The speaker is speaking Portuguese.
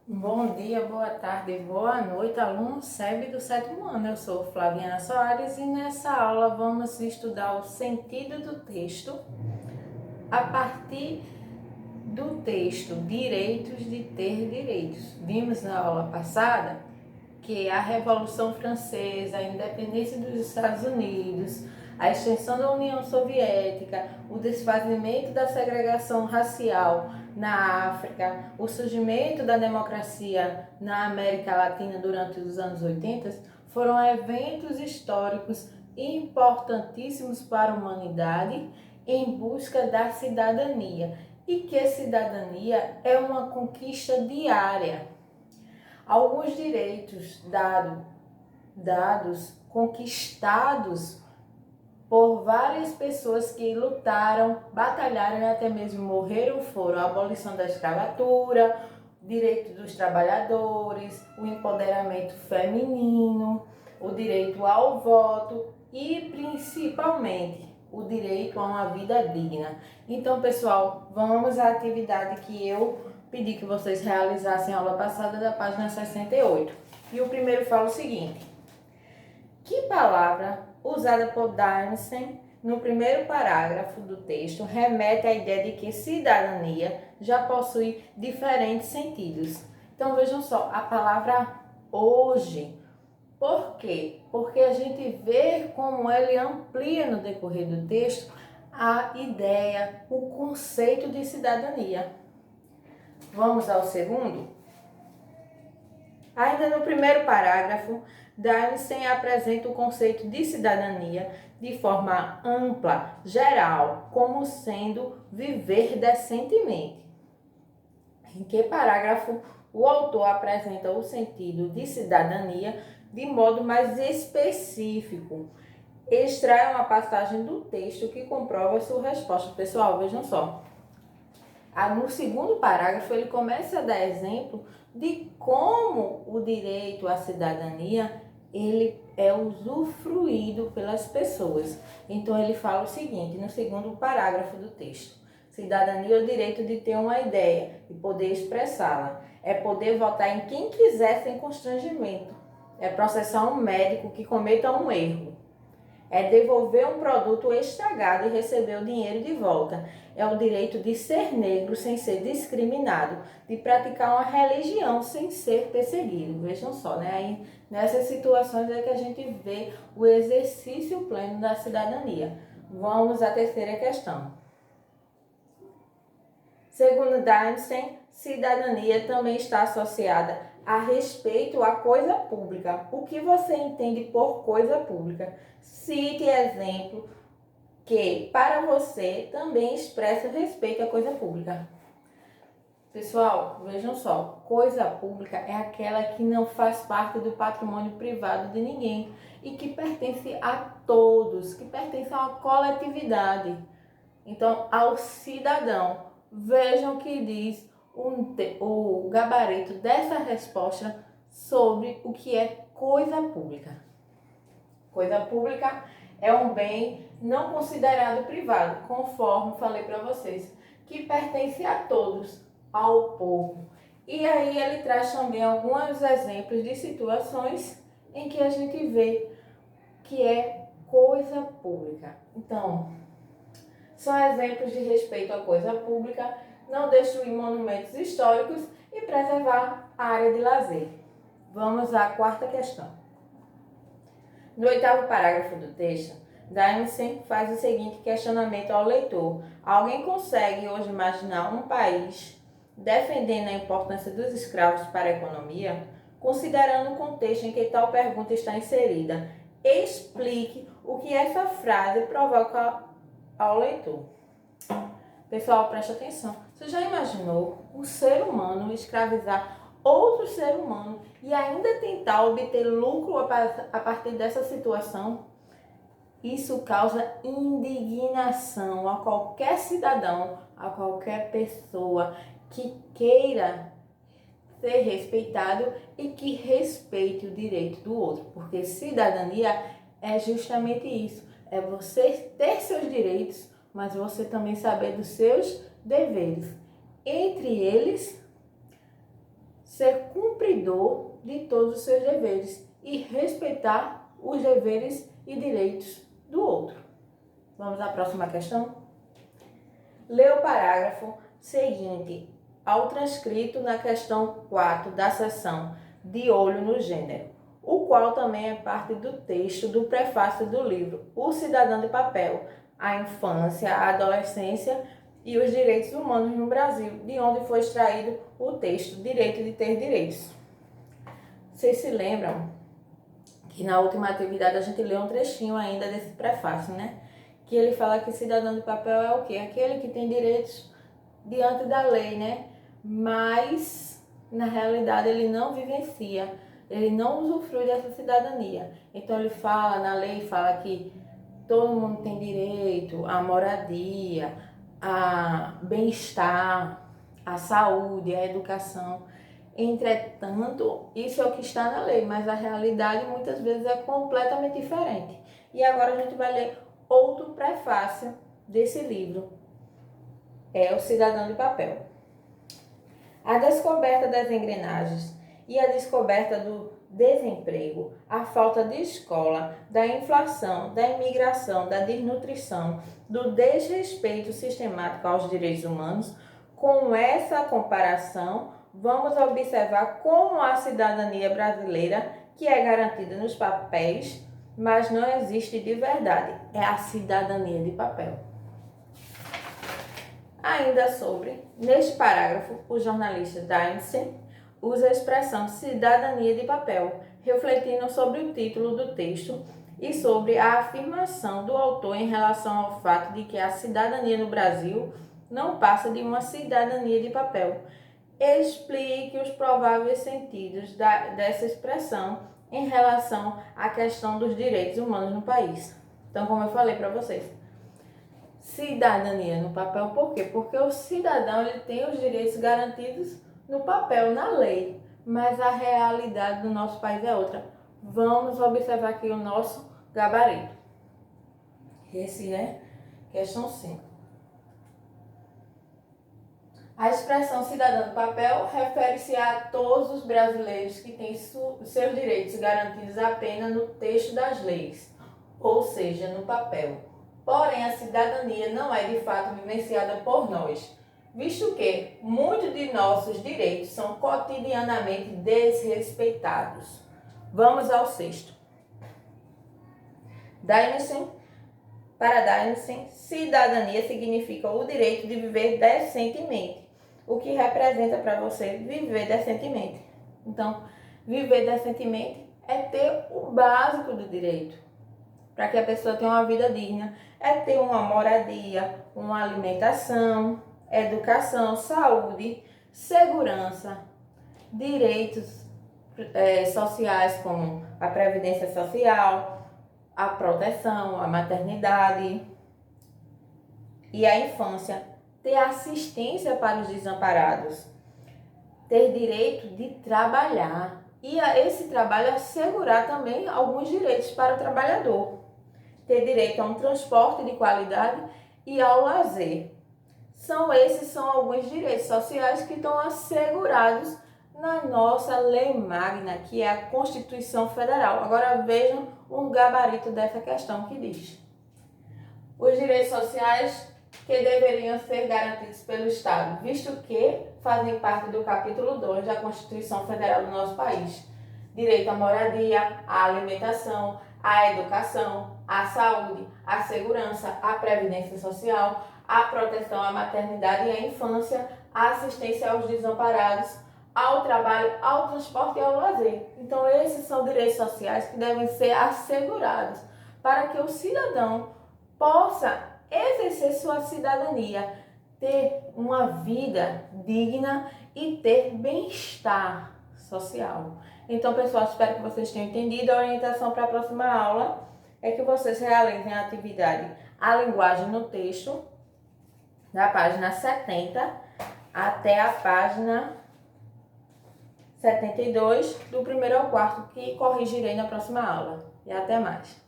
Bom dia, boa tarde, boa noite, aluno SEB do sétimo ano. Eu sou Flaviana Soares e nessa aula vamos estudar o sentido do texto a partir do texto Direitos de Ter Direitos. Vimos na aula passada que a Revolução Francesa, a independência dos Estados Unidos, a extensão da União Soviética, o desfazimento da segregação racial na África, o surgimento da democracia na América Latina durante os anos 80 foram eventos históricos importantíssimos para a humanidade em busca da cidadania. E que cidadania é uma conquista diária. Alguns direitos dados, conquistados por várias pessoas que lutaram, batalharam e até mesmo morreram foram a abolição da escravatura, direito dos trabalhadores, o empoderamento feminino, o direito ao voto e principalmente o direito a uma vida digna. Então, pessoal, vamos à atividade que eu pedi que vocês realizassem a aula passada da página 68. E o primeiro fala o seguinte: que palavra usada por Darnsen no primeiro parágrafo do texto remete à ideia de que cidadania já possui diferentes sentidos? Então vejam só, a palavra hoje. Por quê? Porque a gente vê como ele amplia no decorrer do texto a ideia, o conceito de cidadania. Vamos ao segundo? Ainda no primeiro parágrafo, Darnsen apresenta o conceito de cidadania de forma ampla, geral, como sendo viver decentemente. Em que parágrafo o autor apresenta o sentido de cidadania de modo mais específico? Extrai uma passagem do texto que comprova sua resposta. Pessoal, vejam só. No segundo parágrafo, ele começa a dar exemplo de como o direito à cidadania ele é usufruído pelas pessoas. Então, ele fala o seguinte, no segundo parágrafo do texto: cidadania é o direito de ter uma ideia e poder expressá-la. É poder votar em quem quiser sem constrangimento. É processar um médico que cometa um erro. É devolver um produto estragado e receber o dinheiro de volta. É o direito de ser negro sem ser discriminado, de praticar uma religião sem ser perseguido. Vejam só, né? Aí, nessas situações é que a gente vê o exercício pleno da cidadania. Vamos à terceira questão. Segundo Darnsen, cidadania também está associada a respeito à coisa pública. O que você entende por coisa pública? Cite exemplo que, para você, também expressa respeito à coisa pública. Pessoal, vejam só, coisa pública é aquela que não faz parte do patrimônio privado de ninguém e que pertence a todos, que pertence a uma coletividade. Então, ao cidadão. Vejam o que diz o gabarito dessa resposta sobre o que é coisa pública. Coisa pública é um bem não considerado privado, conforme falei para vocês, que pertence a todos, ao povo. E aí ele traz também alguns exemplos de situações em que a gente vê que é coisa pública. Então, são exemplos de respeito à coisa pública, não destruir monumentos históricos e preservar a área de lazer. Vamos à quarta questão. No oitavo parágrafo do texto, Darnsen faz o seguinte questionamento ao leitor: alguém consegue hoje imaginar um país defendendo a importância dos escravos para a economia? Considerando o contexto em que tal pergunta está inserida, explique o que essa frase provoca ao leitor. Pessoal, preste atenção. Você já imaginou um ser humano escravizar outro ser humano e ainda tentar obter lucro a partir dessa situação? Isso causa indignação a qualquer cidadão, a qualquer pessoa que queira ser respeitado e que respeite o direito do outro, porque cidadania é justamente isso, é você ter seus direitos, mas você também saber dos seus deveres. Entre eles, ser cumpridor de todos os seus deveres e respeitar os deveres e direitos do outro. Vamos à próxima questão? Lê o parágrafo seguinte ao transcrito na questão 4 da seção De Olho no Gênero, o qual também é parte do texto do prefácio do livro O Cidadão de Papel, a Infância, a Adolescência e os Direitos Humanos no Brasil, de onde foi extraído o texto Direito de Ter Direitos. Vocês se lembram que na última atividade a gente leu um trechinho ainda desse prefácio, né? Que ele fala que cidadão de papel é o quê? Aquele que tem direitos diante da lei, né? Mas, na realidade, ele não vivencia, ele não usufrui dessa cidadania. Então, ele fala, na lei, fala que todo mundo tem direito à moradia, a bem-estar, a saúde, a educação. Entretanto, isso é o que está na lei, mas a realidade muitas vezes é completamente diferente. E agora a gente vai ler outro prefácio desse livro, é O Cidadão de Papel. A descoberta das engrenagens e a descoberta do desemprego, a falta de escola, da inflação, da imigração, da desnutrição, do desrespeito sistemático aos direitos humanos, com essa comparação, vamos observar como a cidadania brasileira, que é garantida nos papéis, mas não existe de verdade, é a cidadania de papel. Ainda sobre, neste parágrafo, o jornalista Dainsen usa a expressão cidadania de papel, refletindo sobre o título do texto e sobre a afirmação do autor em relação ao fato de que a cidadania no Brasil não passa de uma cidadania de papel. Explique os prováveis sentidos dessa expressão em relação à questão dos direitos humanos no país. Então, como eu falei para vocês, cidadania no papel, por quê? Porque o cidadão ele tem os direitos garantidos no papel, na lei, mas a realidade do nosso país é outra. Vamos observar aqui o nosso gabarito. Esse é questão 5. A expressão cidadão do papel refere-se a todos os brasileiros que têm seus direitos garantidos apenas no texto das leis, ou seja, no papel. Porém, a cidadania não é de fato vivenciada por nós, visto que muitos de nossos direitos são cotidianamente desrespeitados. Vamos ao 6º. Para Dainsen, cidadania significa o direito de viver decentemente. O que representa para você viver decentemente? Então, viver decentemente é ter o básico do direito. Para que a pessoa tenha uma vida digna, é ter uma moradia, uma alimentação, educação, saúde, segurança, direitos sociais como a previdência social, a proteção, a maternidade e a infância, ter assistência para os desamparados, ter direito de trabalhar e esse trabalho assegurar também alguns direitos para o trabalhador, ter direito a um transporte de qualidade e ao lazer. Esses são alguns direitos sociais que estão assegurados na nossa lei magna, que é a Constituição Federal. Agora vejam um gabarito dessa questão que diz: os direitos sociais que deveriam ser garantidos pelo Estado, visto que fazem parte do capítulo 2 da Constituição Federal do nosso país. Direito à moradia, à alimentação, à educação, à saúde, à segurança, à previdência social, à proteção à maternidade e à infância, à assistência aos desamparados, ao trabalho, ao transporte e ao lazer. Então, esses são direitos sociais que devem ser assegurados para que o cidadão possa exercer sua cidadania, ter uma vida digna e ter bem-estar social. Então, pessoal, espero que vocês tenham entendido. A orientação para a próxima aula é que vocês realizem a atividade A Linguagem no Texto, da página 70 até a página 72, do 1º ao 4º, que corrigirei na próxima aula. E até mais!